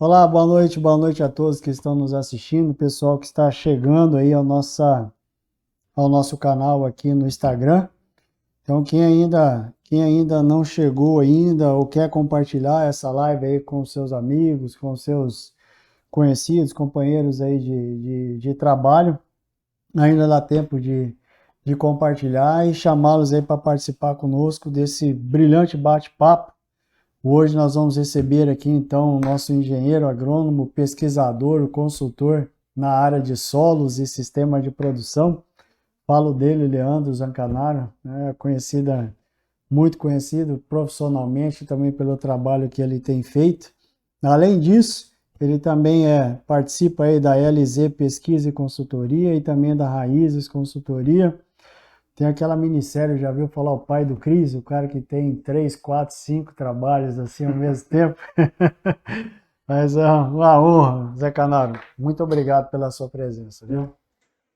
Olá, boa noite a todos que estão nos assistindo, pessoal que está chegando aí ao nosso canal aqui no Instagram. Então, quem ainda não chegou ainda ou quer compartilhar essa live aí com seus amigos, com seus conhecidos, companheiros aí de trabalho, ainda dá tempo de compartilhar e chamá-los aí para participar conosco desse brilhante bate-papo. Hoje nós vamos receber aqui então o nosso engenheiro agrônomo, pesquisador, consultor na área de solos e sistema de produção. Falo dele, Leandro Zancanaro, né, muito conhecido profissionalmente também pelo trabalho que ele tem feito. Além disso, ele também participa aí da LZ Pesquisa e Consultoria e também da Raízes Consultoria. Tem aquela minissérie, já viu falar o pai do Cris, o cara que tem 3, 4, 5 trabalhos assim ao mesmo tempo. Mas é uma honra, Zé Canaro. Muito obrigado pela sua presença, viu?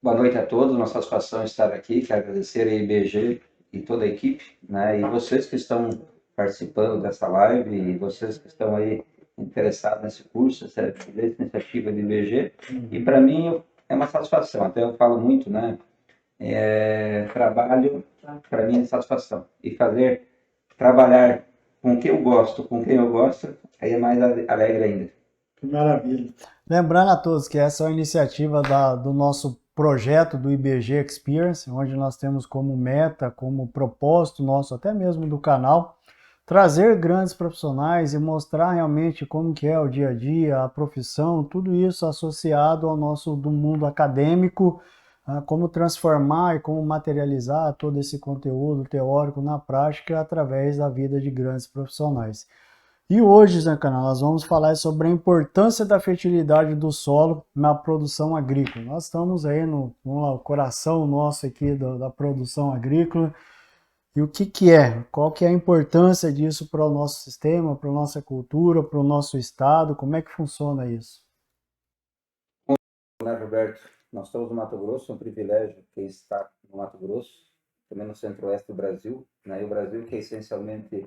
Boa noite a todos, uma satisfação estar aqui, quero agradecer a IBG e toda a equipe, né? E vocês que estão participando dessa live e vocês que estão aí interessados nesse curso, essa iniciativa do IBG. E para mim é uma satisfação, até eu falo muito, né? Trabalho, para mim é satisfação. E trabalhar com quem eu gosto, aí é mais alegre ainda. Que maravilha. Lembrando a todos que essa é uma iniciativa do nosso projeto do IBG Experience, onde nós temos como meta, como propósito nosso, até mesmo do canal, trazer grandes profissionais e mostrar realmente como que é o dia a dia, a profissão, tudo isso associado ao nosso do mundo acadêmico, como transformar e como materializar todo esse conteúdo teórico na prática através da vida de grandes profissionais. E hoje, Zé Canal, nós vamos falar sobre a importância da fertilidade do solo na produção agrícola. Nós estamos aí no coração nosso aqui da produção agrícola. E o que que é? Qual que é a importância disso para o nosso sistema, para a nossa cultura, para o nosso estado? Como é que funciona isso? Né, Roberto? Nós estamos no Mato Grosso, é um privilégio que está no Mato Grosso, também no centro-oeste do Brasil, né? E o Brasil que é essencialmente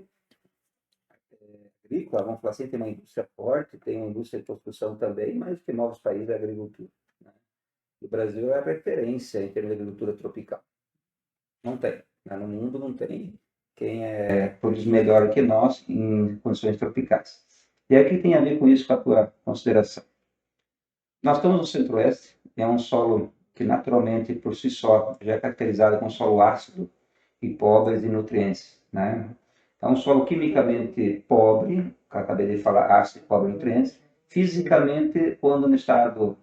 agrícola, vamos falar assim, tem uma indústria forte, tem uma indústria de construção também, mas o que move os países é a agricultura, né? E o Brasil é a referência em termos de agricultura tropical. Não tem, né? No mundo não tem quem produz melhor que nós em condições tropicais. E aí o que tem a ver com isso, com a tua consideração? Nós estamos no centro-oeste, é um solo que naturalmente, por si só, já é caracterizado como solo ácido e pobre de nutrientes, né? É um solo quimicamente pobre, que eu acabei de falar, ácido e pobre de nutrientes. Fisicamente, quando no estado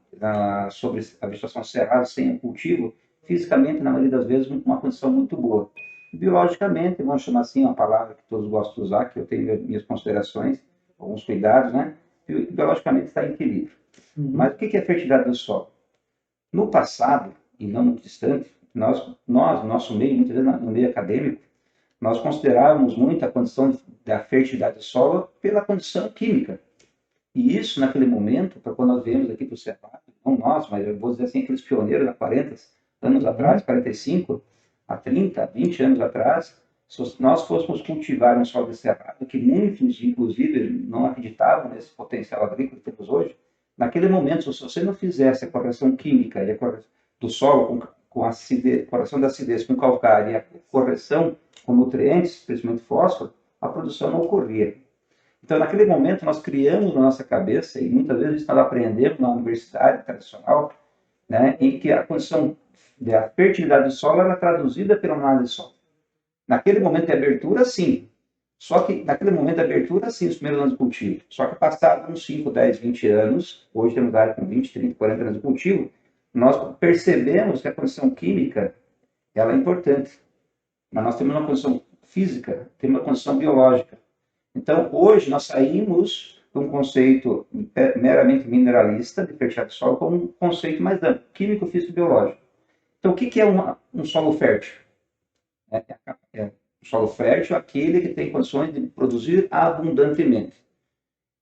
sobre a vegetação cerrada, sem o cultivo, fisicamente, na maioria das vezes, uma condição muito boa. Biologicamente, vamos chamar assim, uma palavra que todos gostam de usar, que eu tenho minhas considerações, alguns cuidados, né? Biologicamente está em equilíbrio. Mas o que é a fertilidade do solo? No passado, e não muito distante, nosso meio, muitas vezes no meio acadêmico, nós considerávamos muito a condição da fertilidade do solo pela condição química. E isso, naquele momento, para quando nós viemos aqui para o Cerrado, não nós, mas eu vou dizer assim, aqueles pioneiros há 40 anos atrás, 45, há 30, 20 anos atrás, se nós fôssemos cultivar um solo de cerrado, que muitos, inclusive, não acreditavam nesse potencial agrícola que temos hoje, naquele momento, se você não fizesse a correção química e a correção do solo com acidez, correção da acidez com calcário e a correção com nutrientes, principalmente fósforo, a produção não ocorria. Então, naquele momento, nós criamos na nossa cabeça, e muitas vezes nós aprendemos na universidade tradicional, né, em que a condição da fertilidade do solo era traduzida pela análise do solo. Naquele momento de abertura, sim. Só que naquele momento de abertura, sim, os primeiros anos de cultivo. Só que passados uns 5, 10, 20 anos, hoje temos área com 20, 30, 40 anos de cultivo, nós percebemos que a condição química ela é importante. Mas nós temos uma condição física, temos uma condição biológica. Então, hoje, nós saímos de um conceito meramente mineralista de fertilidade do solo para um conceito mais amplo, químico, físico e biológico. Então, o que é um solo fértil? Um solo fértil é aquele que tem condições de produzir abundantemente.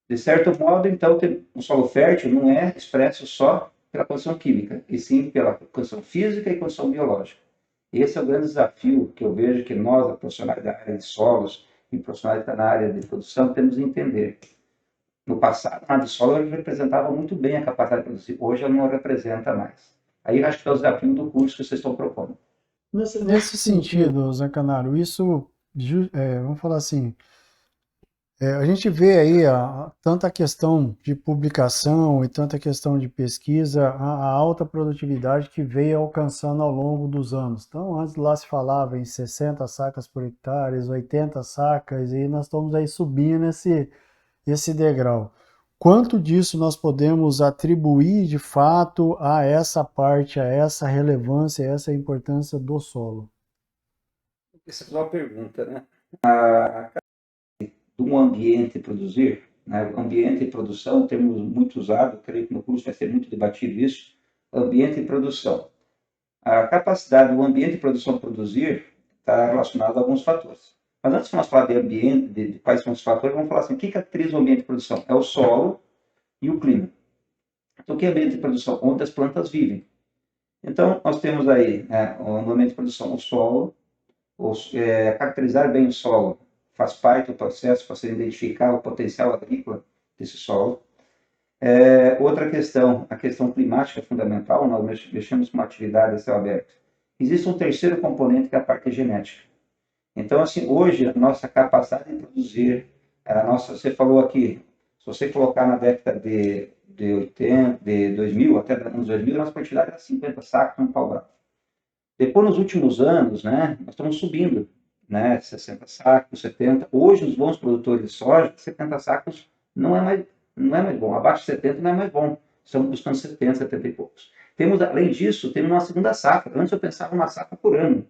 De certo modo, então, um solo fértil não é expresso só pela condição química, e sim pela condição física e condição biológica. Esse é o grande desafio que eu vejo que nós, profissionais da área de solos e profissionais que estão na área de produção, temos de entender. No passado, a solo representava muito bem a capacidade de produzir. Hoje ela não representa mais. Aí acho que é o desafio do curso que vocês estão propondo. Nesse sentido, Zancanaro, isso, vamos falar assim, a gente vê aí tanta questão de publicação e tanta questão de pesquisa, a alta produtividade que veio alcançando ao longo dos anos. Então, antes lá se falava em 60 sacas por hectare, 80 sacas, e nós estamos aí subindo esse degrau. Quanto disso nós podemos atribuir de fato a essa parte, a essa relevância, a essa importância do solo? Essa é uma pergunta, né? De um ambiente produzir, né? Ambiente e produção, temos muito usado, creio que no curso vai ser muito debatido isso, ambiente e produção. A capacidade do ambiente de produção produzir está relacionada a alguns fatores. Mas antes de nós falar de ambiente, de quais são os fatores, vamos falar assim, o que caracteriza o ambiente de produção? É o solo e o clima. Então, o que é ambiente de produção? Onde as plantas vivem. Então, nós temos aí, no ambiente de produção, o solo, caracterizar bem o solo faz parte do processo para se identificar o potencial agrícola desse solo. Outra questão, a questão climática é fundamental, nós mexemos com uma atividade a céu aberto. Existe um terceiro componente que é a parte genética. Então, assim, hoje, a nossa capacidade de produzir, você falou aqui, se você colocar na década de 80, de 2000, até anos 2000, a nossa quantidade era 50 sacos no pau bravo. Depois, nos últimos anos, né, nós estamos subindo, né, 60 sacos, 70. Hoje, os bons produtores de soja, 70 sacos não é mais bom. Abaixo de 70 não é mais bom. Estamos buscando 70, 70 e poucos. Além disso, temos uma segunda safra. Antes eu pensava uma safra por ano.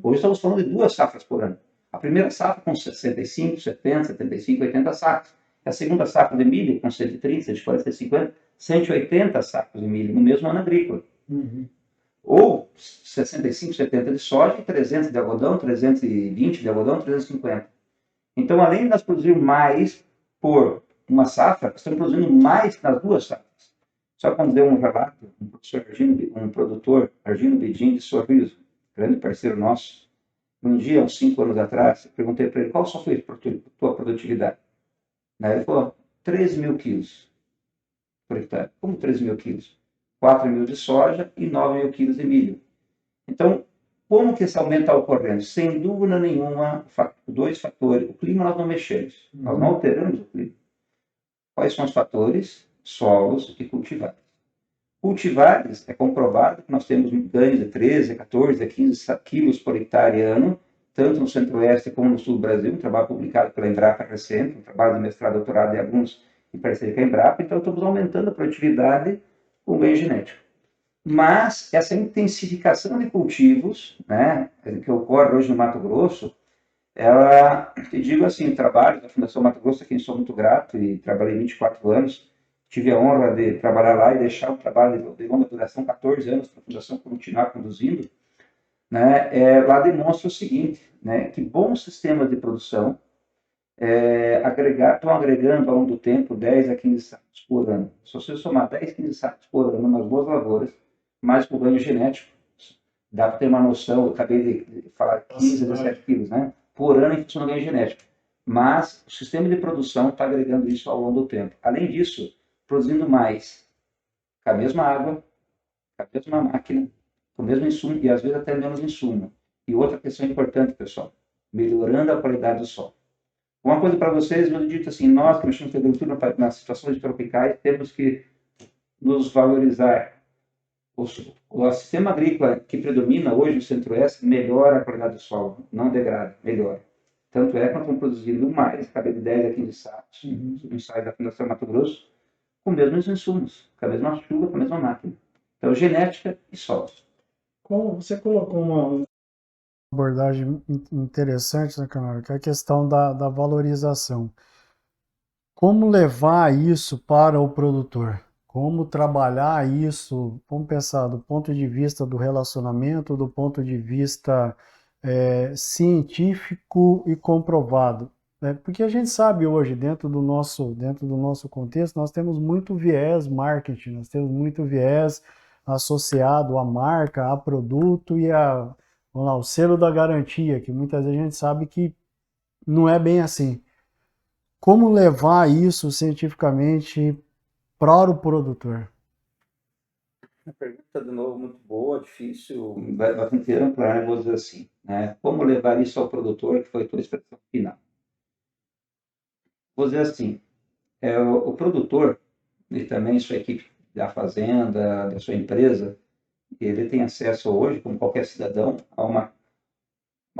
Hoje estamos falando de 2 safras por ano. A primeira safra com 65, 70, 75, 80 sacos. A segunda safra de milho com 130, 140, 150, 180 sacos de milho no mesmo ano agrícola. Ou 65, 70 de soja e 300 de algodão, 320 de algodão, 350. Então, além de nós produzirmos mais por uma safra, estamos produzindo mais nas 2 safras. Só quando deu um relato, um produtor, Argino Bedin, de Sorriso, grande parceiro nosso, um dia, uns 5 anos atrás, eu perguntei para ele qual só foi a tua produtividade. Aí ele falou, 3.000 quilos por hectare. Como 3.000 quilos? 4.000 de soja e 9.000 quilos de milho. Então, como que esse aumento está ocorrendo? Sem dúvida nenhuma, 2 fatores. O clima nós não mexemos, nós não alteramos o clima. Quais são os fatores? Solos e cultivares. Cultivares, é comprovado que nós temos ganhos de 13, 14, 15 quilos por hectare ano, tanto no centro-oeste como no sul do Brasil, um trabalho publicado pela Embrapa recente, um trabalho de mestrado, doutorado e alguns em parceria com a Embrapa, então estamos aumentando a produtividade com ganho genético. Mas essa intensificação de cultivos, né, que ocorre hoje no Mato Grosso, ela, te digo assim, trabalho da Fundação Mato Grosso, a quem sou muito grato e trabalhei 24 anos, tive a honra de trabalhar lá e deixar o trabalho de longa duração, 14 anos, para a Fundação continuar conduzindo, né, lá demonstra o seguinte, né, que bons sistemas de produção estão agregando ao longo do tempo 10 a 15 sacos por ano. Se você somar 10, 15 sacos por ano nas boas lavouras, mais com o ganho genético, dá para ter uma noção, eu acabei de falar 15 a 17 quilos, né, por ano em função do ganho genético. Mas o sistema de produção está agregando isso ao longo do tempo. Além disso, produzindo mais com a mesma água, com a mesma máquina, com o mesmo insumo e às vezes até menos insumo. E outra questão importante, pessoal, melhorando a qualidade do solo. Uma coisa para vocês, eu digo assim, nós que mexemos com agricultura nas situações tropicais, temos que nos valorizar. O sistema agrícola que predomina hoje no Centro-Oeste melhora a qualidade do solo, não degrada, melhora. Tanto é que nós estamos produzindo mais, cada de 10 a 15 sacos, ensaios da Fundação Mato Grosso, com os mesmos insumos, com a mesma chuva, com a mesma máquina. Então, genética e solo. Como você colocou uma abordagem interessante, né, Camargo, que é a questão da valorização. Como levar isso para o produtor? Como trabalhar isso? Vamos pensar do ponto de vista do relacionamento, do ponto de vista científico e comprovado, né? Porque a gente sabe hoje, dentro do nosso contexto, nós temos muito viés marketing, nós temos muito viés associado à marca, a produto e vamos lá, o selo da garantia, que muitas vezes a gente sabe que não é bem assim. como levar isso cientificamente para o produtor? Uma pergunta, de novo, muito boa, difícil, bastante ampla, né? Vou dizer assim, né? Como levar isso ao produtor, que foi a tua expressão final? Vou dizer assim, o produtor e também sua equipe da fazenda, da sua empresa, ele tem acesso hoje, como qualquer cidadão, a uma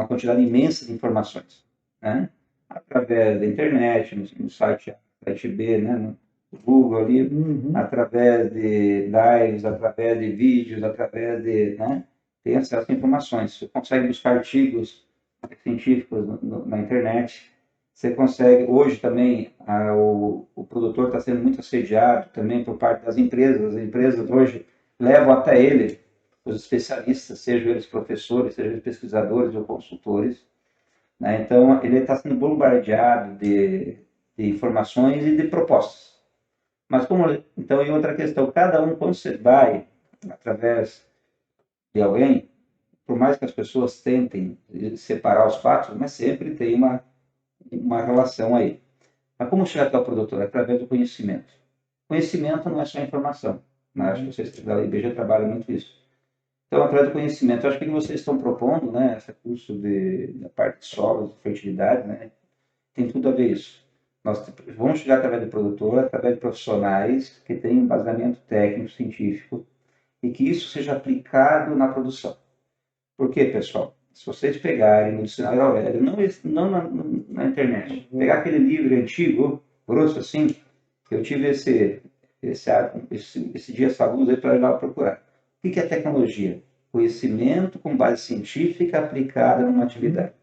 quantidade imensa de informações, né? Através da internet, no site B, né? No Google ali, através de lives, através de vídeos, através de, né? Tem acesso a informações. Você consegue buscar artigos científicos na internet. Você consegue, hoje também, o produtor está sendo muito assediado também por parte das empresas. As empresas hoje levam até ele os especialistas, sejam eles professores, sejam eles pesquisadores ou consultores, né? Então, ele está sendo bombardeado de informações e de propostas. Mas como, então, e outra questão, cada um, quando você vai através de alguém, por mais que as pessoas tentem separar os fatos, mas sempre tem uma relação aí. Mas como chegar até o produtor? Através do conhecimento. Conhecimento não é só informação, né? Acho que vocês da IBG trabalham muito isso. Então, através do conhecimento, eu acho que vocês estão propondo, né, esse curso da parte de solos, de fertilidade, né, tem tudo a ver isso. Nós vamos chegar através do produtor, através de profissionais que têm embasamento técnico, científico, e que isso seja aplicado na produção. Por quê, pessoal? Se vocês pegarem no dicionário Aurélio, não na internet, pegar aquele livro antigo, grosso assim, eu tive esse dia saludo aí para ir lá procurar. O que é tecnologia? Conhecimento com base científica aplicada numa atividade.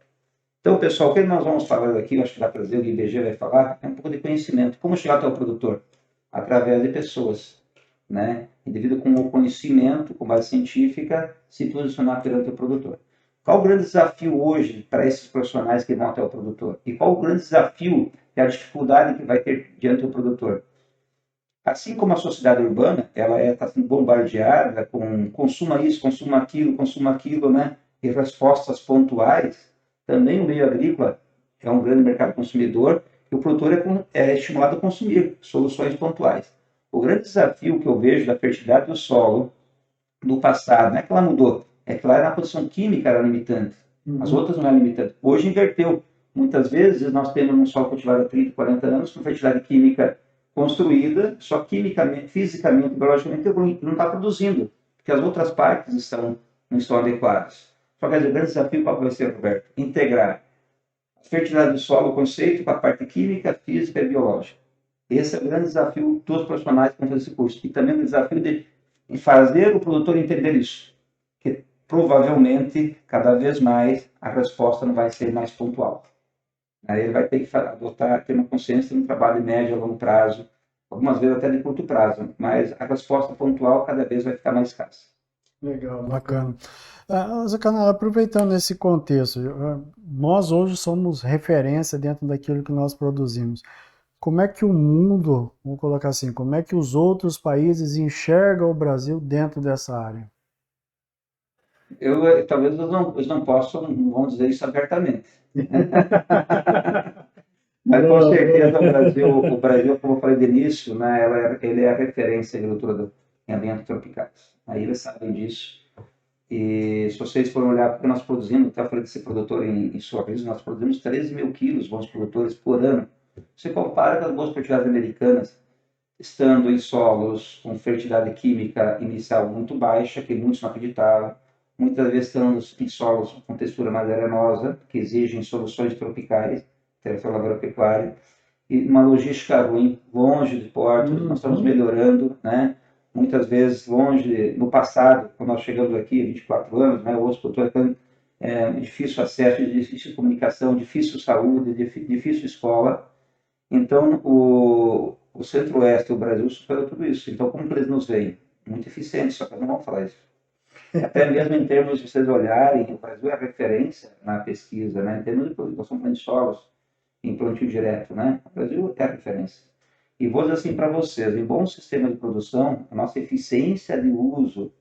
Então, pessoal, o que nós vamos falar aqui, eu acho que vai trazer, o IBG vai falar, é um pouco de conhecimento. Como chegar até o produtor? Através de pessoas, né? Indivíduo com o conhecimento, com base científica, se posicionar perante o produtor. Qual o grande desafio hoje para esses profissionais que vão até o produtor? E qual o grande desafio e a dificuldade que vai ter diante do produtor? Assim como a sociedade urbana, ela está sendo bombardeada com consuma isso, consuma aquilo, né? E respostas pontuais, também o meio agrícola é um grande mercado consumidor e o produtor é estimulado a consumir soluções pontuais. O grande desafio que eu vejo da fertilidade do solo do passado, não é que ela mudou, é que lá na produção química era limitante, as outras não eram limitantes. Hoje inverteu. Muitas vezes nós temos um solo cultivado há 30, 40 anos com fertilidade química construída, só quimicamente, fisicamente, biologicamente, ele não está produzindo, porque as outras partes não estão adequadas. Só que o grande desafio qual vai ser, Roberto? Integrar a fertilidade do solo, o conceito, com a parte química, física e biológica. Esse é o grande desafio dos profissionais que vão fazer esse curso. E também o desafio de fazer o produtor entender isso. Que provavelmente, cada vez mais, a resposta não vai ser mais pontual. Aí ele vai ter que adotar, ter uma consciência de um trabalho de médio a longo prazo, algumas vezes até de curto prazo, mas a resposta pontual cada vez vai ficar mais escassa. Legal, bacana. Zacana, aproveitando esse contexto, nós hoje somos referência dentro daquilo que nós produzimos. Como é que o mundo, vamos colocar assim, como é que os outros países enxergam o Brasil dentro dessa área? Talvez eles não possam, não vão dizer isso abertamente. Mas com certeza o Brasil, como eu falei de início, né, ele é a referência em agricultura em ambientes tropicais. Aí eles sabem disso. E se vocês forem olhar, porque nós produzimos, até eu falei desse produtor em Sorriso, nós produzimos 13 mil quilos, bons produtores, por ano. Você compara com as boas fertilidades americanas, estando em solos com fertilidade química inicial muito baixa, que muitos não acreditavam, muitas vezes estando em solos com textura mais arenosa, que exigem soluções tropicais, território agropecuário, e uma logística ruim, longe de portos, nós estamos melhorando, né? Muitas vezes longe, no passado, quando nós chegamos aqui, 24 anos, né, o hospital difícil acesso, difícil comunicação, difícil saúde, difícil escola. Então, o Centro-Oeste, o Brasil, superou tudo isso. Então, como que eles nos veem? Muito eficientes, só que não vamos falar isso. Até mesmo em termos de vocês olharem, o Brasil é referência na pesquisa, né? Em termos de produção de solos, em plantio direto, né? O Brasil é a referência. E vou dizer assim para vocês, em bom sistema de produção, a nossa eficiência de uso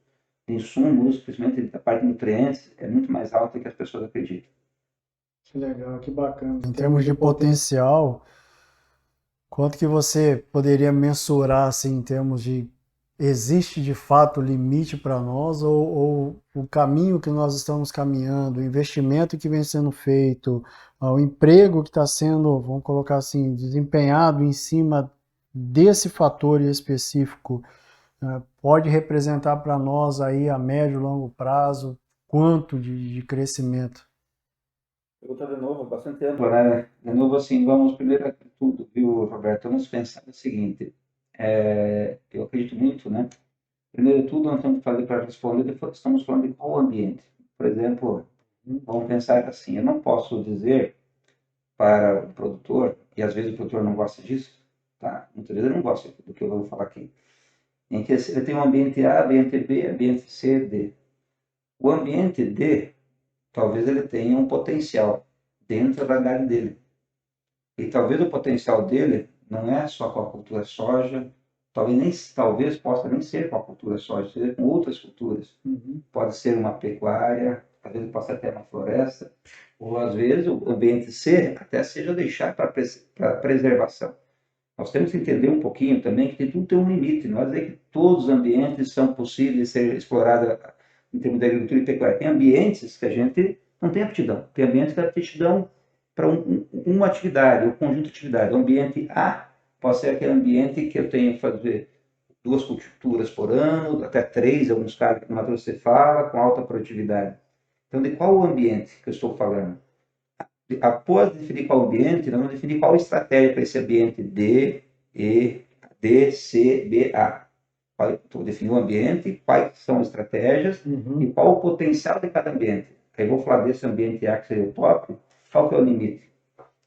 de insumos, principalmente da parte de nutrientes, é muito mais alta do que as pessoas acreditam. Que legal, que bacana. Em termos de potencial, Quanto que você poderia mensurar assim em termos de existe de fato limite para nós ou o caminho que nós estamos caminhando, o investimento que vem sendo feito, o emprego que está sendo, vamos colocar assim, desempenhado em cima desse fator específico, pode representar para nós aí a médio e longo prazo quanto de crescimento? Pergunta de novo, bastante ampla, né? De novo, assim, vamos primeiro de tudo, viu, Roberto? Vamos pensar o seguinte, eu acredito muito, né? Primeiro de tudo, nós temos que fazer para responder, estamos falando de qual ambiente. Por exemplo, vamos pensar assim, eu não posso dizer para o produtor, e às vezes o produtor não gosta disso, tá? Muitas vezes ele não gosta do que eu vou falar aqui, em que ele tem um ambiente A, ambiente B, ambiente C, D. O ambiente D, talvez ele tenha um potencial dentro da área dele. E talvez o potencial dele não é só com a cultura soja, talvez possa nem ser com a cultura soja, seja com outras culturas. Pode ser uma pecuária, às vezes pode ser até uma floresta, ou às vezes o ambiente C até seja deixar para preservação. Nós temos que entender um pouquinho também que tudo tem um limite, não é dizer que todos os ambientes são possíveis de ser explorados em termos de agricultura e pecuária. Tem ambientes que a gente não tem aptidão, tem ambientes que a aptidão para uma atividade, ou um conjunto de atividades. O ambiente A pode ser aquele ambiente que eu tenho que fazer 2 culturas por ano, até 3, em alguns casos que no Mato Grosso você fala, com alta produtividade. Então, de qual o ambiente que eu estou falando? Após definir qual ambiente, nós vamos definir qual estratégia para esse ambiente D, E, D, C, B, A. Então, definir o ambiente, quais são as estratégias e qual o potencial de cada ambiente. Aí eu vou falar desse ambiente A que seria o top, qual que é o limite?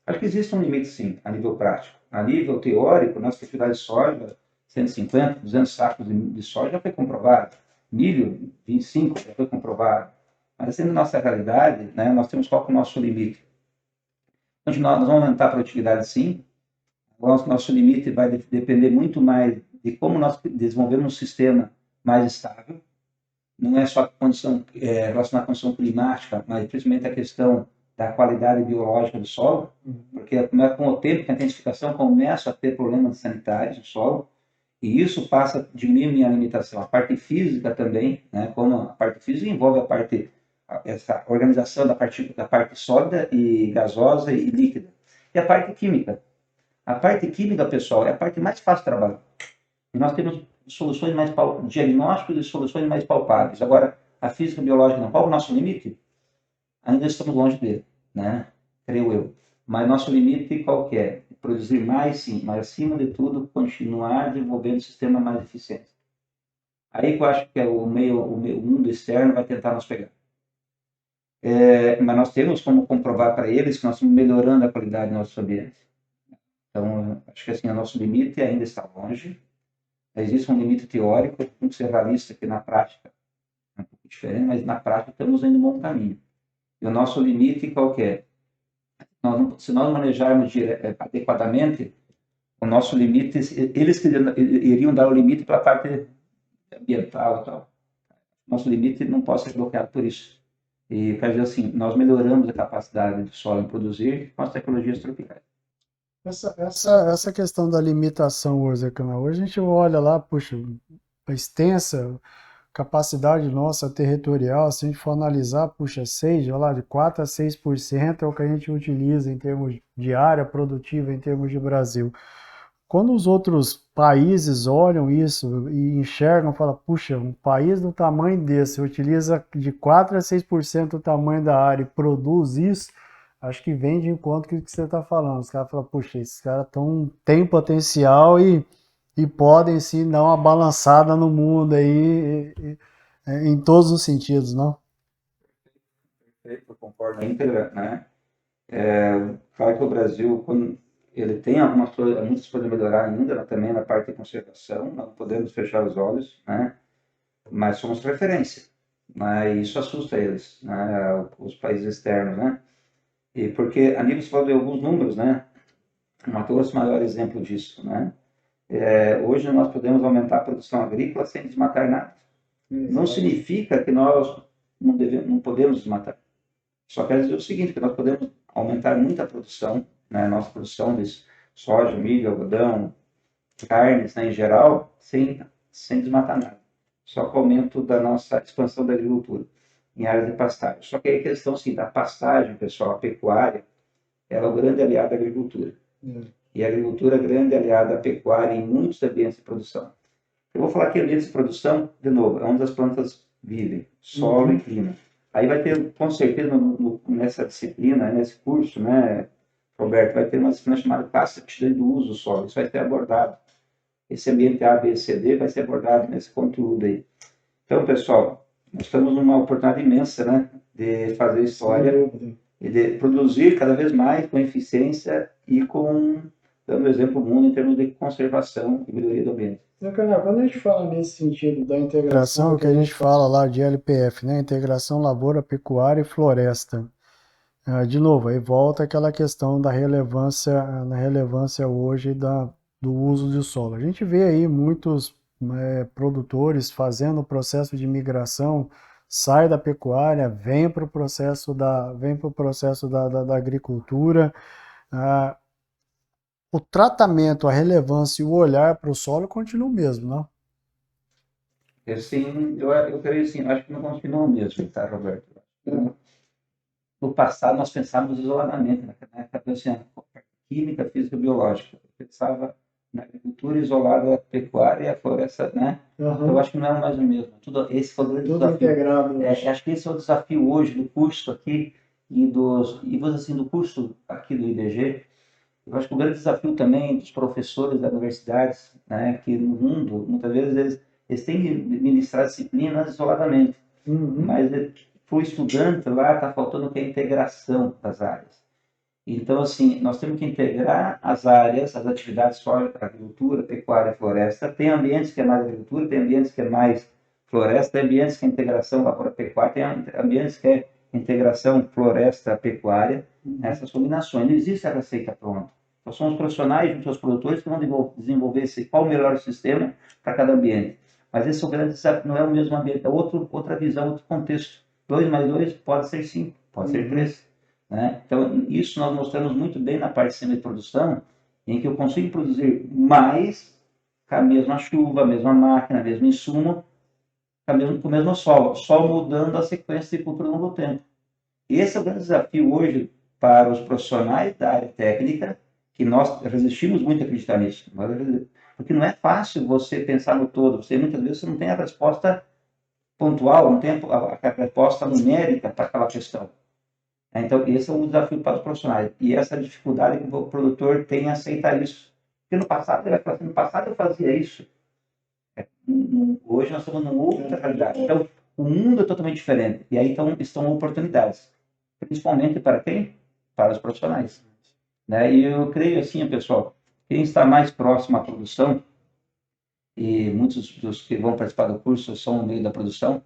Acho que existe um limite, sim, a nível prático. A nível teórico, nossa quantidade de soja, 150, 200 sacos de soja já foi comprovado. Milho, 25, já foi comprovado. Mas, sendo nossa realidade, né, nós temos qual que é o nosso limite? Continuar, nós vamos aumentar a produtividade, sim. O nosso limite vai depender muito mais de como nós desenvolvemos um sistema mais estável. Não é só a condição relacionada à condição climática, mas principalmente a questão da qualidade biológica do solo, porque com o tempo, com a intensificação, começa a ter problemas sanitários no solo, e isso passa a diminuir minha limitação. A parte física também, né, como a parte física envolve essa organização da parte sólida e gasosa e líquida. E a parte química. A parte química, pessoal, é a parte mais fácil de trabalhar. E nós temos soluções mais diagnósticos e soluções mais palpáveis. Agora, a física biológica não. Qual é o nosso limite? Ainda estamos longe dele, né? Creio eu. Mas nosso limite qual que é? Produzir mais, sim, mas acima de tudo, continuar desenvolvendo sistemas mais eficientes. Aí que eu acho que é o mundo externo vai tentar nos pegar. Mas nós temos como comprovar para eles que nós estamos melhorando a qualidade do nosso ambiente. Então, acho que assim, o nosso limite ainda está longe. Existe um limite teórico, tem que ser realista, que na prática é um pouco diferente, mas na prática estamos indo um bom caminho. E o nosso limite qual que é? Se nós manejarmos adequadamente, o nosso limite, eles iriam dar o limite para a parte ambiental e tal. Nosso limite não pode ser bloqueado por isso. E quer dizer assim, nós melhoramos a capacidade do solo em produzir com as tecnologias tropicais. Essa questão da limitação hoje, hoje a gente olha lá, puxa, a extensa capacidade nossa territorial, se a gente for analisar, puxa, 6, olha lá, de 4 a 6% é o que a gente utiliza em termos de área produtiva, em termos de Brasil. Quando os outros países olham isso e enxergam, falam, puxa, um país do tamanho desse utiliza de 4 a 6% do tamanho da área e produz isso, acho que vem de encontro com o que você está falando. Os caras falam, puxa, esses caras têm potencial e podem sim dar uma balançada no mundo aí em todos os sentidos, não? Perfeito, eu concordo íntegra, né? Claro que o Brasil, quando ele tem muitas coisas a melhorar ainda, né, também na parte de conservação, não podemos fechar os olhos, né? Mas somos referência, né? E isso assusta eles, né? Os países externos, né? E porque a nível, você falou de alguns números, né? O Mato Grosso é o maior exemplo disso, né? Hoje nós podemos aumentar a produção agrícola sem desmatar nada. Não significa que nós não podemos desmatar. Só quer dizer o seguinte, que nós podemos aumentar muito a produção, né? A nossa produção soja, milho, algodão, carnes, né, em geral, sem desmatar nada. Só com o aumento da nossa expansão da agricultura em áreas de pastagem. Só que aí a questão assim, da pastagem, pessoal, a pecuária, ela é o grande aliado da agricultura. E a agricultura é grande aliada à pecuária em muitos ambientes de produção. Eu vou falar que ambientes de produção, de novo, é onde as plantas vivem, solo e clima. Aí vai ter, com certeza, nessa disciplina, nesse curso, né, Roberto, vai ter uma disciplina chamada Classe do uso do solo. Isso vai ser abordado. Esse ambiente A, B, C, D vai ser abordado nesse conteúdo aí. Então, pessoal, nós estamos numa oportunidade imensa, né, de fazer história e de produzir cada vez mais com eficiência e com, dando exemplo ao mundo em termos de conservação e melhoria do ambiente. Quando a gente fala nesse sentido da integração, que a gente fala lá de LPF, né, integração lavoura, pecuária e floresta. De novo, aí volta aquela questão da relevância, na relevância hoje do uso do solo. A gente vê aí muitos produtores fazendo o processo de migração, sai da pecuária, vem para o processo da agricultura. O tratamento, a relevância e o olhar para o solo continua o mesmo, não? Assim, eu creio assim, acho que não continua o mesmo, tá, Roberto? No passado, nós pensávamos isoladamente, né? Assim, química, física, biológica. Eu pensava na agricultura isolada, a pecuária e a floresta, né? Então, eu acho que não é mais o mesmo. Esse foi o grande desafio. Integrado. Acho que esse é o desafio hoje do curso aqui e assim, do curso aqui do IBG. Eu acho que o grande desafio também dos professores das universidades, né, que no mundo, muitas vezes, eles têm que ministrar disciplinas isoladamente, mas para o estudante lá está faltando o que é a integração das áreas. Então, assim, nós temos que integrar as áreas, as atividades sólidas, agricultura, pecuária, floresta. Tem ambientes que é mais agricultura, tem ambientes que é mais floresta, tem ambientes que é integração lavoura-pecuária, tem ambientes que é integração floresta-pecuária. Essas combinações. Não existe a receita pronta. Nós somos profissionais junto aos produtores que vão desenvolver qual o melhor sistema para cada ambiente. Mas esse é o grande desafio, não é o mesmo ambiente, é outra visão, outro contexto. 2 mais 2 pode ser 5, pode ser 3. Né? Então, isso nós mostramos muito bem na parte de semi-produção, em que eu consigo produzir mais com a mesma chuva, a mesma máquina, o mesmo insumo, com o mesmo solo, só mudando a sequência de cultura ao longo do tempo. Esse é o grande desafio hoje para os profissionais da área técnica, que nós resistimos muito a acreditar nisso. Porque não é fácil você pensar no todo, muitas vezes você não tem a resposta pontual, não tem a resposta numérica para aquela questão. Então, esse é um desafio para os profissionais. E essa dificuldade que o produtor tem em aceitar isso. Porque no passado, ele vai falar assim, no passado eu fazia isso. Hoje nós estamos numa outra realidade. Então, o mundo é totalmente diferente. E aí então, estão oportunidades. Principalmente para quem? Para os profissionais. Né? E eu creio assim, pessoal, quem está mais próximo à produção, e muitos dos que vão participar do curso são no meio da produção,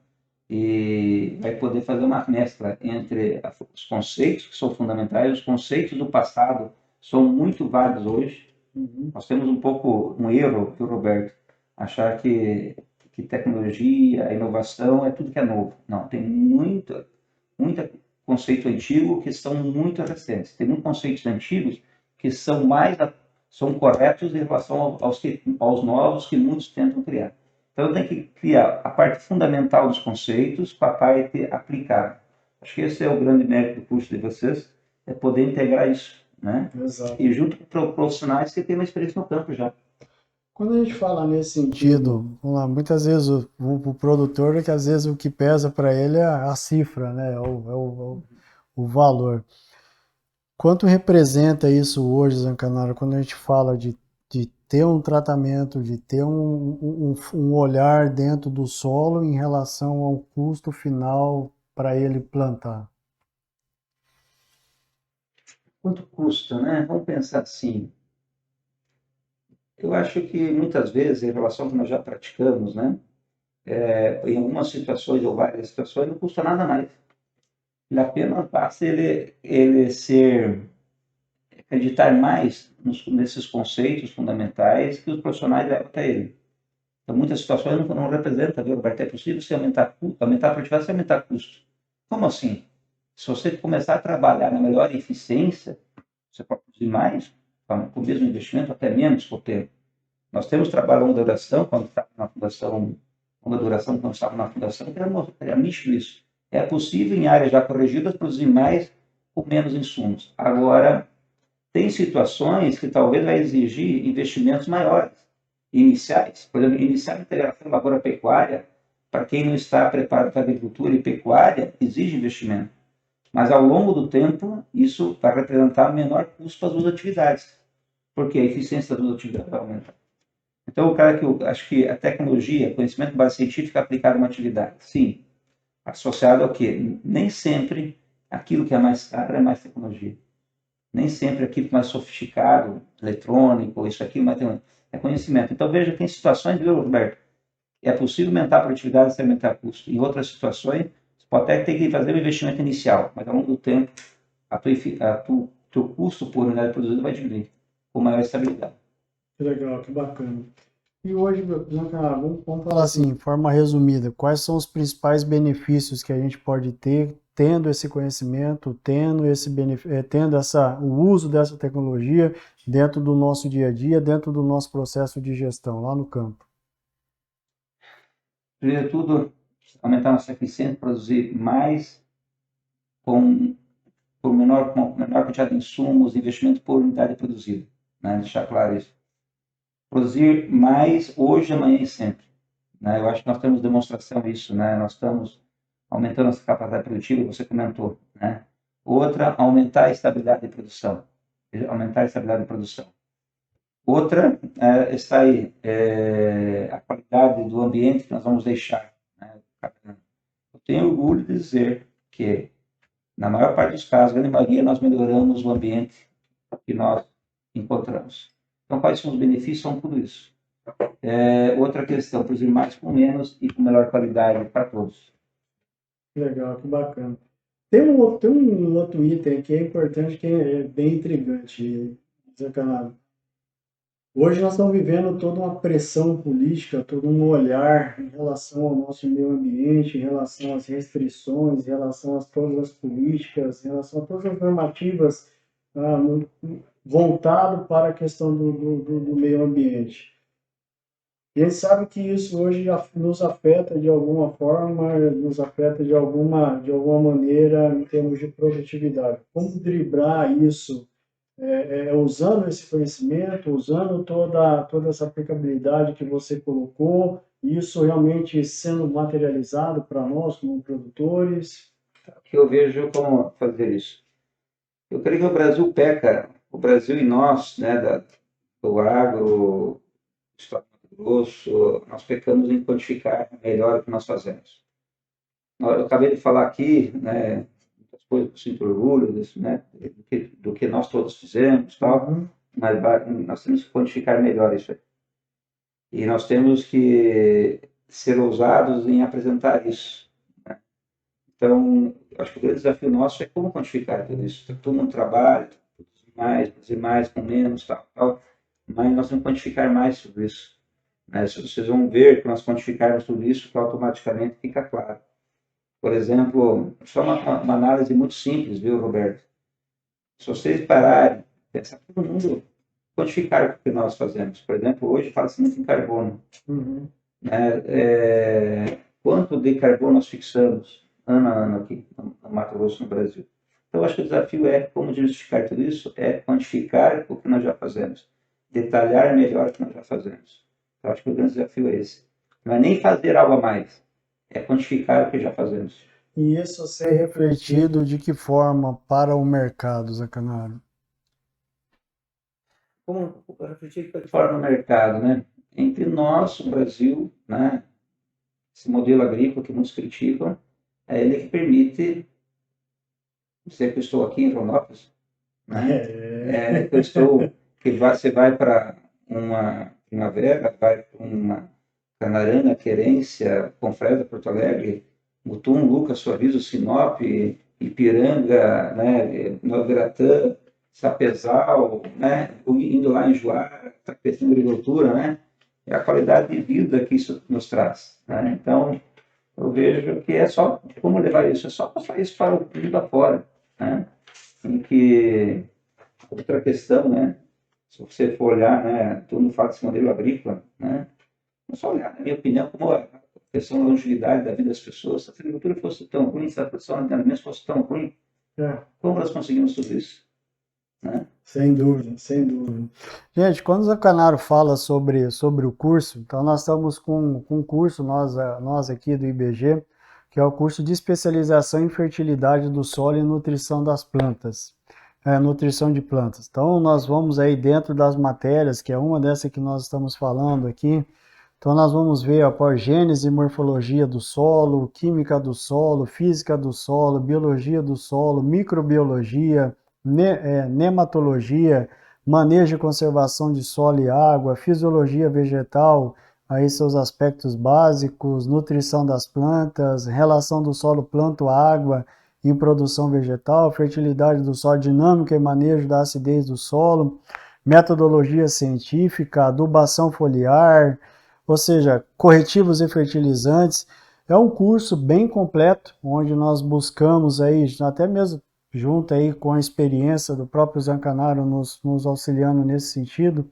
e vai poder fazer uma mescla entre os conceitos que são fundamentais, os conceitos do passado são muito válidos hoje. Nós temos um pouco um erro, viu, Roberto, achar que tecnologia, inovação é tudo que é novo. Não, tem muito conceito antigo que são muito recentes. Tem muitos conceitos antigos que são corretos em relação aos novos que muitos tentam criar. Então, eu tenho que criar a parte fundamental dos conceitos com a parte aplicável. Acho que esse é o grande mérito do curso de vocês, é poder integrar isso, né? Exato. E junto com profissionais que têm uma experiência no campo já. Quando a gente fala nesse sentido, vamos lá, muitas vezes o produtor, que às vezes o que pesa para ele é a cifra, né? O valor. Quanto representa isso hoje, Zancanaro, quando a gente fala de ter um tratamento, de ter um olhar dentro do solo em relação ao custo final para ele plantar? Quanto custa, né? Vamos pensar assim. Eu acho que muitas vezes, em relação ao que nós já praticamos, né? Em algumas situações ou várias situações, não custa nada mais. Ele apenas basta ele acreditar mais nesses conceitos fundamentais que os profissionais levam até ele. Então, muitas situações não representam, viu, Roberto? É possível você aumentar a produtividade sem aumentar custo. Como assim? Se você começar a trabalhar na melhor eficiência, você pode produzir mais, com o mesmo investimento, até menos por tempo. Nós temos trabalho a longa duração, quando está na fundação, longa duração, quando estava na fundação, era nítido isso. É possível, em áreas já corrigidas, produzir mais com menos insumos. Agora, tem situações que talvez vai exigir investimentos maiores, iniciais. Por exemplo, iniciar a integração lavoura-pecuária, para quem não está preparado para a agricultura e pecuária, exige investimento. Mas, ao longo do tempo, isso vai representar menor custo para as duas atividades, porque a eficiência das duas atividades vai aumentar. Então, o cara que eu acho que a tecnologia, conhecimento base científica aplicado a uma atividade, sim, associado ao quê? Nem sempre aquilo que é mais caro é mais tecnologia. Nem sempre aquilo que é mais sofisticado, eletrônico, isso aqui, mas é conhecimento. Então, veja, tem situações, viu, Roberto? É possível aumentar a produtividade sem aumentar o custo. Em outras situações, você pode até ter que fazer um investimento inicial, mas ao longo do tempo, teu custo por unidade produzida vai diminuir com maior estabilidade. Que legal, que bacana. E hoje, vamos falar assim, de forma resumida, quais são os principais benefícios que a gente pode ter tendo esse conhecimento, tendo o uso dessa tecnologia dentro do nosso dia a dia, dentro do nosso processo de gestão lá no campo? Primeiro de tudo, aumentar nossa eficiência, produzir mais com menor quantidade de insumos, investimento por unidade produzida. Né? Deixar claro isso. Produzir mais hoje, amanhã e sempre. Né? Eu acho que nós temos demonstração disso. Né? Nós estamos aumentando nossa capacidade produtiva, você comentou. Né? Outra, aumentar a estabilidade de produção. Aumentar a estabilidade de produção. Outra está aí, a qualidade do ambiente que nós vamos deixar. Né? Eu tenho orgulho de dizer que, na maior parte dos casos, grande maioria, nós melhoramos o ambiente que nós encontramos. Então, quais são os benefícios? São tudo isso. Outra questão, produzir mais com menos e com melhor qualidade para todos. Legal, que bacana. Tem um outro item que é importante, que é bem intrigante, Zé Canário. Hoje nós estamos vivendo toda uma pressão política, todo um olhar em relação ao nosso meio ambiente, em relação às restrições, em relação a todas as políticas, em relação a todas as normativas voltado para a questão do meio ambiente. E a gente sabe que isso hoje nos afeta de alguma forma, nos afeta de alguma maneira em termos de produtividade. Como driblar isso usando esse conhecimento, usando toda essa aplicabilidade que você colocou, isso realmente sendo materializado para nós como produtores? Que eu vejo como fazer isso. Eu creio que o Brasil peca, o Brasil e nós, né, do agro, do Estado do Mato Grosso, nós pecamos em quantificar melhor o que nós fazemos. Eu acabei de falar aqui, né, muitas coisas que eu sinto orgulho disso, né, do que nós todos fizemos, tal, mas nós temos que quantificar melhor isso aí. E nós temos que ser ousados em apresentar isso. Né? Então, acho que o grande desafio nosso é como quantificar tudo isso. Todo mundo trabalha, produzir mais, com menos, tal, mas nós temos que quantificar mais tudo isso. Né? Vocês vão ver que nós quantificarmos tudo isso, que automaticamente fica claro. Por exemplo, só uma análise muito simples, viu, Roberto? Se vocês pararem, pensar todo mundo quantificar o que nós fazemos. Por exemplo, hoje fala-se muito em carbono. Né? Quanto de carbono nós fixamos ano a ano aqui no Mato Grosso, no Brasil. Então, acho que o desafio é como justificar tudo isso, é quantificar o que nós já fazemos, detalhar melhor o que nós já fazemos. Então, acho que o grande desafio é esse. Não é nem fazer algo a mais, é quantificar o que já fazemos. E isso ser refletido de que forma para o mercado, Zé Canário? Como refletir de que forma no mercado, né? Entre nós, o Brasil, né? Esse modelo agrícola que muitos criticam, é ele que permite, sei que eu estou aqui em Rondôpolis, né? Você vai para uma primavera, vai para uma Canarana, Querência, Confresa, Porto Alegre, Mutum, Lucas, Sorriso, Sinop, Ipiranga, né? Nova Iratã, Sapezal, né? Indo lá em Juara, está crescendo a agricultura, né? É a qualidade de vida que isso nos traz. Né? Então, eu vejo que é só como levar isso, é só passar isso para o mundo afora. Né? Em que, outra questão, né? Se você for olhar, né, todo mundo fala desse modelo agrícola, né, não só olhar, na minha opinião, como a questão da longevidade da vida das pessoas, se a agricultura fosse tão ruim, se a produção de alimentos fosse tão ruim, como nós conseguimos tudo isso? Né? Sem dúvida, sem dúvida. Gente, quando o Zancanaro fala sobre o curso, então nós estamos com um curso, nós aqui do IBG, que é o curso de especialização em fertilidade do solo e nutrição das plantas, nutrição de plantas. Então nós vamos aí dentro das matérias, que é uma dessa que nós estamos falando aqui, então nós vamos ver a pargênese e morfologia do solo, química do solo, física do solo, biologia do solo, microbiologia, nematologia, manejo e conservação de solo e água, fisiologia vegetal, aí seus aspectos básicos, nutrição das plantas, relação do solo planta-água em produção vegetal, fertilidade do solo, dinâmica e manejo da acidez do solo, metodologia científica, adubação foliar, ou seja, corretivos e fertilizantes. É um curso bem completo, onde nós buscamos aí, até mesmo junto aí com a experiência do próprio Zancanaro nos auxiliando nesse sentido,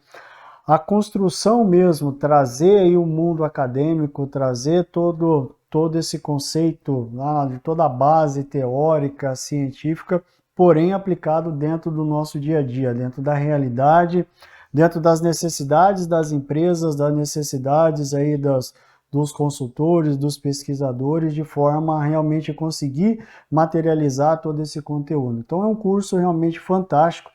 a construção mesmo, trazer aí o mundo acadêmico, trazer todo esse conceito, de toda a base teórica, científica, porém aplicado dentro do nosso dia a dia, dentro da realidade, dentro das necessidades das empresas, das necessidades aí dos consultores, dos pesquisadores, de forma a realmente conseguir materializar todo esse conteúdo. Então é um curso realmente fantástico.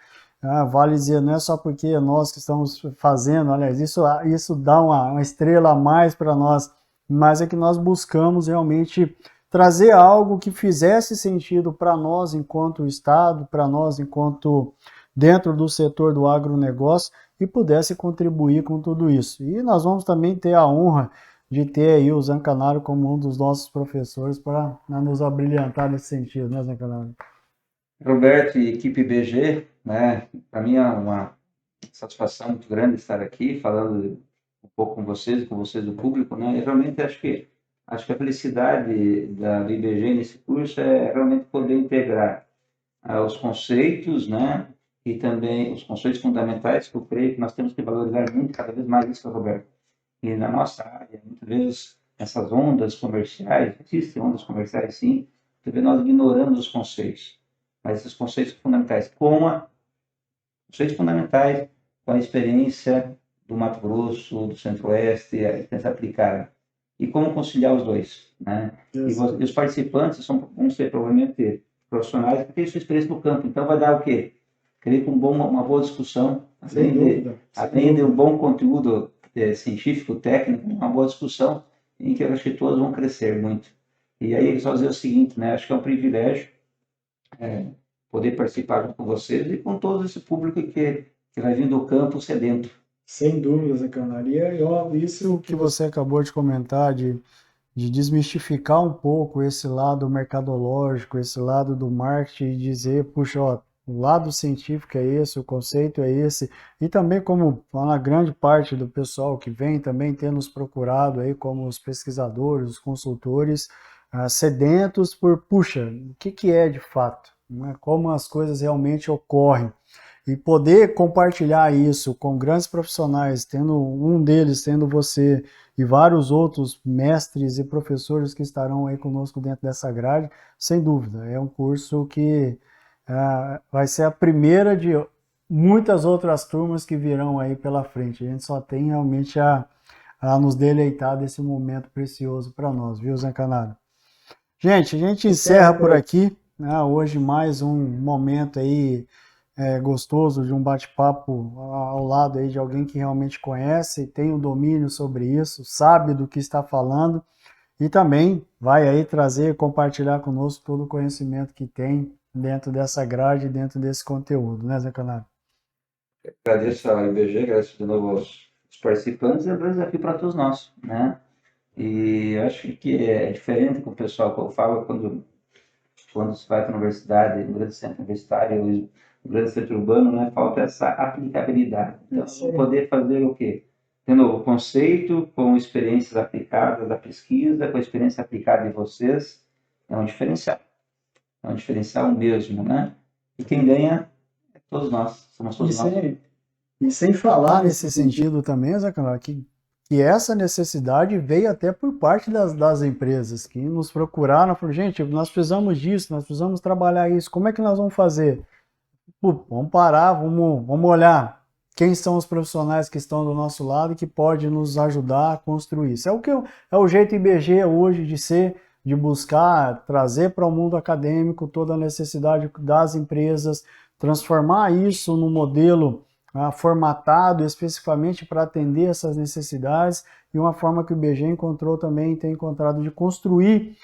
Vale dizer, não é só porque é nós que estamos fazendo, aliás, isso dá uma estrela a mais para nós, mas é que nós buscamos realmente trazer algo que fizesse sentido para nós enquanto Estado, para nós enquanto dentro do setor do agronegócio e pudesse contribuir com tudo isso. E nós vamos também ter a honra de ter aí o Zancanaro como um dos nossos professores para nos abrilhantar nesse sentido, né, Zancanaro? Roberto e equipe BG, né? Para mim é uma satisfação muito grande estar aqui falando um pouco com vocês do público, né? Eu realmente acho que a felicidade do IBG nesse curso é realmente poder integrar os conceitos, né? E também os conceitos fundamentais que eu creio que nós temos que valorizar muito cada vez mais isso, Roberto. E na nossa área, muitas vezes essas ondas comerciais, existem ondas comerciais sim, muitas vezes nós ignoramos os conceitos, mas esses conceitos fundamentais, conceitos fundamentais com a experiência do Mato Grosso, do Centro-Oeste, a experiência aplicada. E como conciliar os dois, né? E os participantes vão ser provavelmente profissionais que têm sua experiência no campo. Então vai dar o quê? Creio que uma boa discussão, além de um bom conteúdo científico, técnico, uma boa discussão em que eu acho que todos vão crescer muito. E aí só dizer o seguinte, né? Acho que é um privilégio poder participar junto com vocês e com todo esse público que vai vir do campo sedento. Sem dúvidas, Zé Canário. E isso que você acabou de comentar, de desmistificar um pouco esse lado mercadológico, esse lado do marketing e dizer, puxa, ó, o lado científico é esse, o conceito é esse, e também como uma grande parte do pessoal que vem também tem nos procurado aí como os pesquisadores, os consultores, sedentos por, puxa, o que é de fato, né? Como as coisas realmente ocorrem. E poder compartilhar isso com grandes profissionais, tendo um deles, tendo você, e vários outros mestres e professores que estarão aí conosco dentro dessa grade, sem dúvida, é um curso que vai ser a primeira de muitas outras turmas que virão aí pela frente. A gente só tem realmente a nos deleitar desse momento precioso para nós, viu, Zancanaro? Gente, a gente encerra por aqui, né? Hoje mais um momento aí gostoso de um bate-papo ao lado aí de alguém que realmente conhece, tem o domínio sobre isso, sabe do que está falando e também vai aí trazer, compartilhar conosco todo o conhecimento que tem dentro dessa grade, dentro desse conteúdo, né, Zé Canário? Agradeço ao IBG, agradeço de novo aos participantes e é um desafio para todos nós, né? E eu acho que é diferente com o pessoal que eu falo quando se vai para a universidade, no grande centro universitário, no grande centro urbano, né, falta essa aplicabilidade. Então, poder fazer o quê? De novo, conceito com experiências aplicadas da pesquisa, com a experiência aplicada de vocês, é um diferencial. É um diferencial mesmo, né? E quem ganha é todos nós, somos todos nós. E sem falar nesse sentido também, Zé Canal, que essa necessidade veio até por parte das empresas que nos procuraram, falaram, gente, nós precisamos disso, nós precisamos trabalhar isso, como é que nós vamos fazer? Pô, vamos parar, vamos olhar quem são os profissionais que estão do nosso lado e que pode nos ajudar a construir isso. É o jeito IBG hoje de ser, de buscar trazer para o mundo acadêmico toda a necessidade das empresas, transformar isso num modelo formatado especificamente para atender essas necessidades e uma forma que o IBG encontrou também, tem encontrado de construir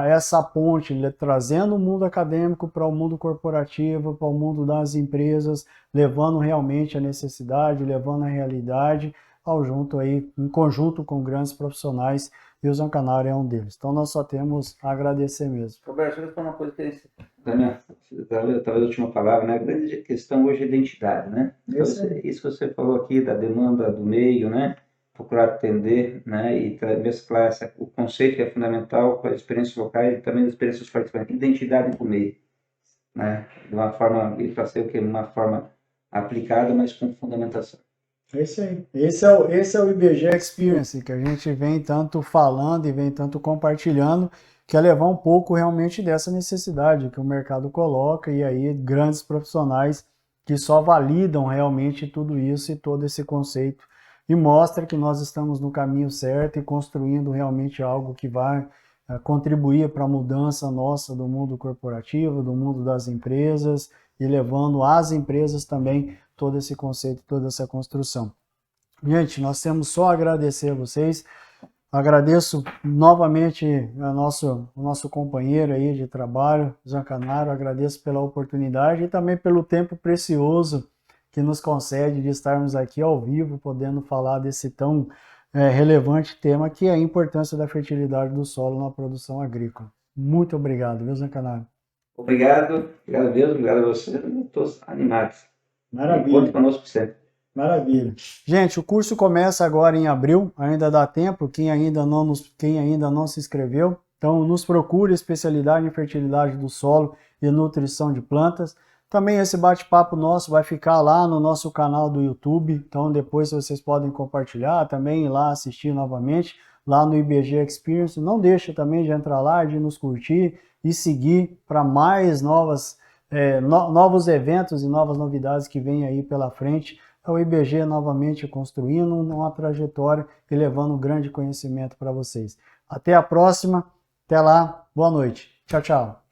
essa ponte, trazendo o mundo acadêmico para o mundo corporativo, para o mundo das empresas, levando realmente a necessidade, levando a realidade ao junto aí, em conjunto com grandes profissionais, e o Zancanaro é um deles. Então nós só temos a agradecer mesmo. Roberto, deixa eu falar uma coisa que talvez a última palavra, né? A grande questão hoje é identidade, né? Isso que você falou aqui da demanda do meio, né? Procurar atender, né? E mesclar o conceito que é fundamental com as experiências locais e também as experiências dos participantes. Identidade com o meio, né? De uma forma, e para ser o que? Uma forma aplicada, mas com fundamentação. É isso aí. Esse é o IBG Experience, que a gente vem tanto falando e vem tanto compartilhando, que é levar um pouco realmente dessa necessidade que o mercado coloca, e aí grandes profissionais que só validam realmente tudo isso e todo esse conceito, e mostra que nós estamos no caminho certo e construindo realmente algo que vai contribuir para a mudança nossa do mundo corporativo, do mundo das empresas, e levando às empresas também todo esse conceito, toda essa construção. Gente, nós temos só a agradecer a vocês. Agradeço novamente o nosso companheiro aí de trabalho, Zancanaro, agradeço pela oportunidade e também pelo tempo precioso que nos concede de estarmos aqui ao vivo, podendo falar desse tão relevante tema, que é a importância da fertilidade do solo na produção agrícola. Muito obrigado, viu, Zancanaro? Obrigado a Deus, obrigado a você, todos animados. Maravilha. Conte conosco sempre. Maravilha. Gente, o curso começa agora em abril, ainda dá tempo, quem ainda não se inscreveu, então nos procure especialidade em fertilidade do solo e nutrição de plantas. Também esse bate-papo nosso vai ficar lá no nosso canal do YouTube, então depois vocês podem compartilhar, também ir lá assistir novamente, lá no IBG Experience. Não deixa também de entrar lá, de nos curtir e seguir para mais novos eventos e novas novidades que vêm aí pela frente. É o IBG novamente construindo uma trajetória e levando um grande conhecimento para vocês. Até a próxima, até lá, boa noite. Tchau, tchau.